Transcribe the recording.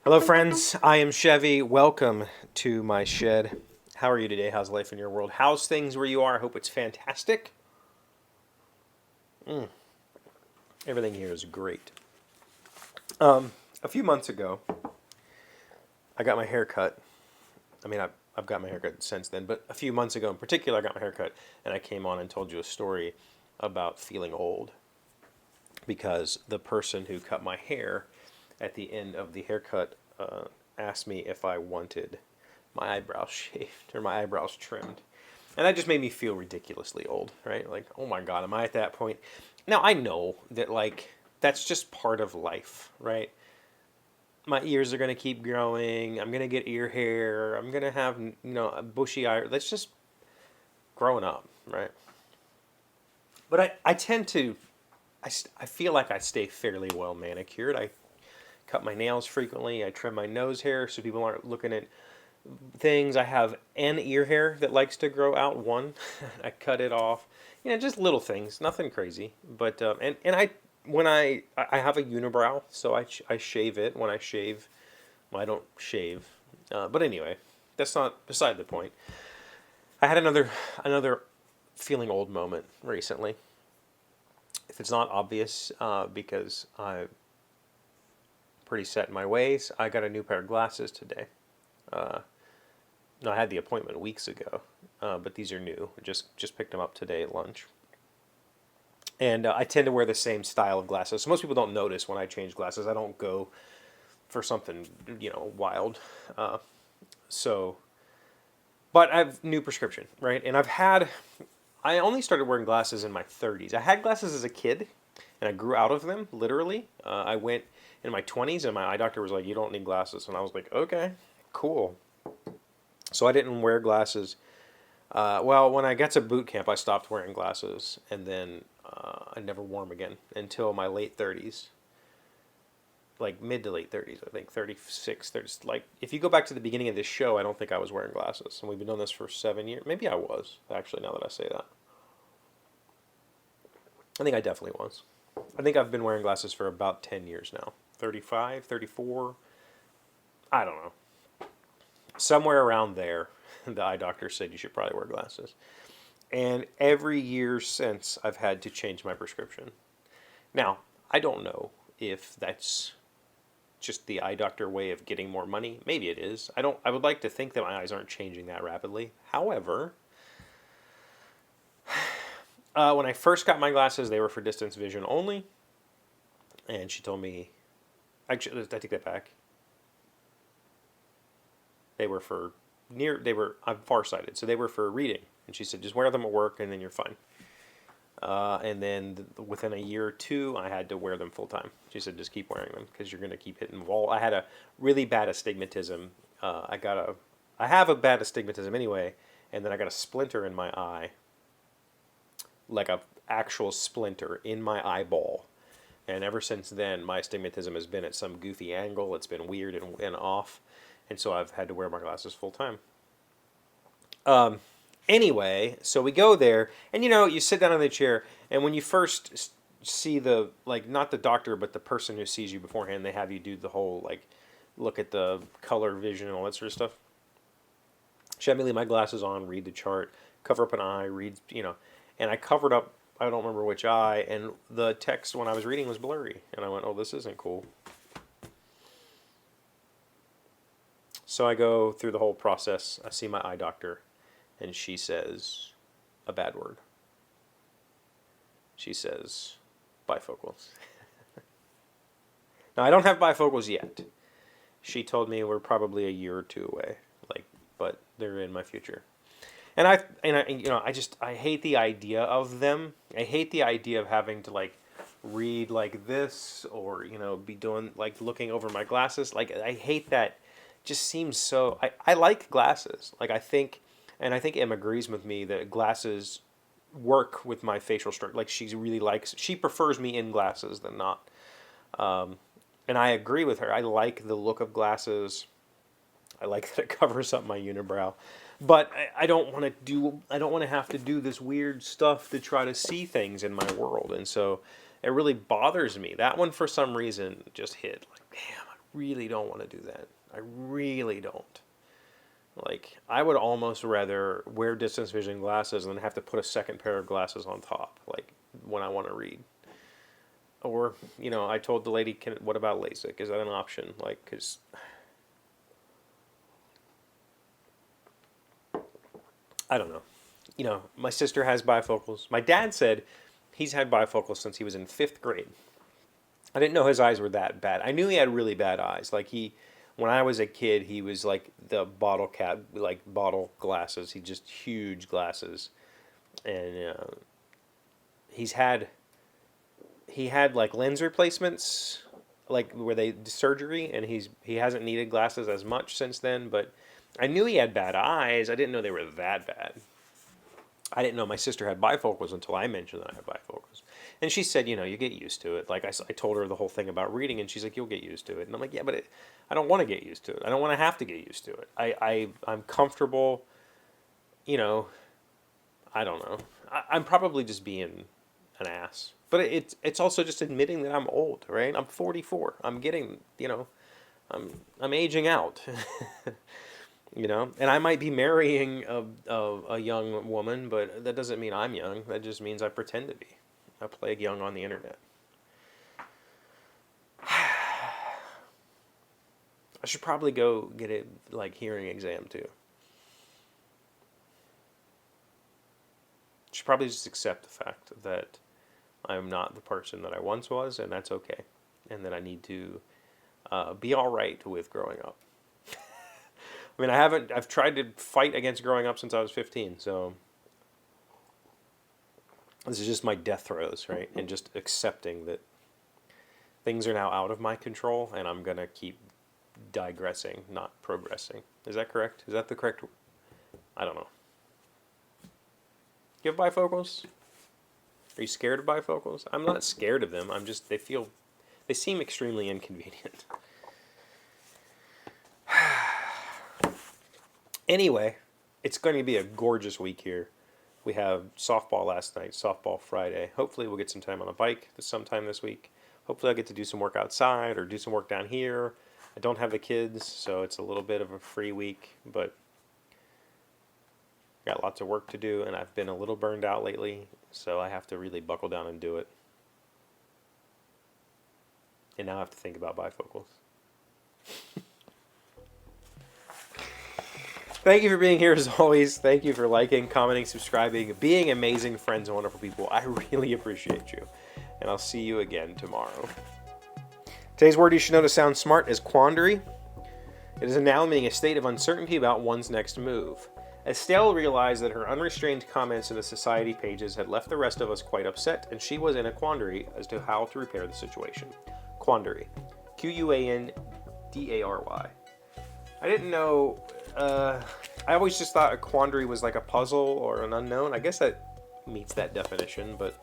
Hello, friends. I am Chevee. Welcome to my shed. How are you today? How's life in your world? How's things where you are? I hope it's fantastic. Everything here is great. A few months ago, I got my hair cut. I've got my hair cut since then, but a few months ago in particular, I got my hair cut, and I came on and told you a story about feeling old because the person who cut my hair at the end of the haircut asked me if I wanted my eyebrows shaved or my eyebrows trimmed. And that just made me feel ridiculously old, right? Like, oh my God, am I at that point? Now, I know that, like, that's just part of life, right? My ears are going to keep growing. I'm going to get ear hair. I'm going to have, a bushy eye. That's just growing up, right? But I tend to, I feel like I stay fairly well manicured. I cut my nails frequently. I trim my nose hair so people aren't looking at things. I have an ear hair that likes to grow out one. I cut it off. Just little things, nothing crazy. But and I when I have a unibrow, so I shave it when I shave. Well, I don't shave, but anyway, that's not beside the point. I had another feeling old moment recently. If it's not obvious, because I'm pretty set in my ways, I got a new pair of glasses today. No, I had the appointment weeks ago, but these are new. Just picked them up today at lunch. And I tend to wear the same style of glasses. So most people don't notice when I change glasses. I don't go for something, wild. So, but I have new prescription, right? And I only started wearing glasses in my 30s. I had glasses as a kid, and I grew out of them, literally. I went in my 20s, and my eye doctor was like, you don't need glasses. And I was like, okay, cool. So I didn't wear glasses. Well, when I got to boot camp, I stopped wearing glasses, and then I never wore them again until my late 30s. Like mid to late 30s, I think, 36, 30. Like, if you go back to the beginning of this show, I don't think I was wearing glasses. And we've been doing this for 7 years. Maybe I was, actually, now that I say that. I think I definitely was. I think I've been wearing glasses for about 10 years now. 35, 34. I don't know. Somewhere around there, the eye doctor said you should probably wear glasses. And every year since, I've had to change my prescription. Now, I don't know if that's just the eye doctor way of getting more money. Maybe it is. I would like to think that my eyes aren't changing that rapidly. However, when I first got my glasses, they were for distance vision only. And she told me, actually, I take that back. I'm farsighted, so they were for reading. And she said, just wear them at work and then you're fine. And then within a year or two, I had to wear them full time. She said, just keep wearing them because you're going to keep hitting the wall. I had a really bad astigmatism. I have a bad astigmatism anyway, and then I got a splinter in my eye, like a actual splinter in my eyeball. And ever since then, my astigmatism has been at some goofy angle. It's been weird and off. And so I've had to wear my glasses full time. Anyway, so we go there, and you sit down in the chair, and when you first see not the doctor, but the person who sees you beforehand, they have you do the whole, look at the color vision and all that sort of stuff. She had me leave my glasses on, read the chart, cover up an eye, read, and I covered up, I don't remember which eye, and the text when I was reading was blurry, and I went, oh, this isn't cool. So I go through the whole process. I see my eye doctor, and she says a bad word. She says bifocals. Now, I don't have bifocals yet. She told me we're probably a year or two away, but they're in my future. And I hate the idea of them. I hate the idea of having to read like this or be doing looking over my glasses. I hate that. Just seems so. I like glasses. I think Em agrees with me that glasses work with my facial structure. She prefers me in glasses than not. And I agree with her. I like the look of glasses. I like that it covers up my unibrow. But I don't want to have to do this weird stuff to try to see things in my world. And so it really bothers me. That one, for some reason, just hit. Damn, I really don't want to do that. I really don't. Like, I would almost rather wear distance vision glasses than have to put a second pair of glasses on top, like, when I want to read. Or, you know, I told the lady, what about LASIK? Is that an option? Like, because I don't know. You know, my sister has bifocals. My dad said he's had bifocals since he was in 5th grade. I didn't know his eyes were that bad. I knew he had really bad eyes. Like, when I was a kid, he was like the bottle cap, like bottle glasses. He just huge glasses. And he had like lens replacements, like where they surgery, and he hasn't needed glasses as much since then. But I knew he had bad eyes. I didn't know they were that bad. I didn't know my sister had bifocals until I mentioned that I had bifocals. And she said, you know, you get used to it. Like, I told her the whole thing about reading, and she's like, you'll get used to it. And I'm like, yeah, but I don't want to get used to it. I don't want to have to get used to it. I'm comfortable, you know, I don't know. I'm probably just being an ass. But it's also just admitting that I'm old, right? I'm 44. I'm getting, you know, I'm aging out. You know, and I might be marrying a young woman, but that doesn't mean I'm young. That just means I pretend to be. I play young on the internet. I should probably go get a like hearing exam too. I should probably just accept the fact that I'm not the person that I once was, and that's okay, and that I need to be all right with growing up. I mean, I've tried to fight against growing up since I was 15, so this is just my death throes, right? And just accepting that things are now out of my control, and I'm going to keep digressing, not progressing. Is that correct? Is that the correct? I don't know. You have bifocals? Are you scared of bifocals? I'm not scared of them. I'm just, they seem extremely inconvenient. Anyway, it's going to be a gorgeous week here. We have softball last night, softball Friday. Hopefully we'll get some time on a bike sometime this week. Hopefully I'll get to do some work outside or do some work down here. I don't have the kids, so it's a little bit of a free week, but got lots of work to do, and I've been a little burned out lately, so I have to really buckle down and do it. And now I have to think about bifocals. Thank you for being here as always. Thank you for liking, commenting, subscribing, being amazing friends and wonderful people. I really appreciate you. And I'll see you again tomorrow. Today's word you should know to sound smart is quandary. It is a noun meaning a state of uncertainty about one's next move. Estelle realized that her unrestrained comments in the society pages had left the rest of us quite upset, and she was in a quandary as to how to repair the situation. Quandary. Quandary. I didn't know... I always just thought a quandary was like a puzzle or an unknown. I guess that meets that definition, but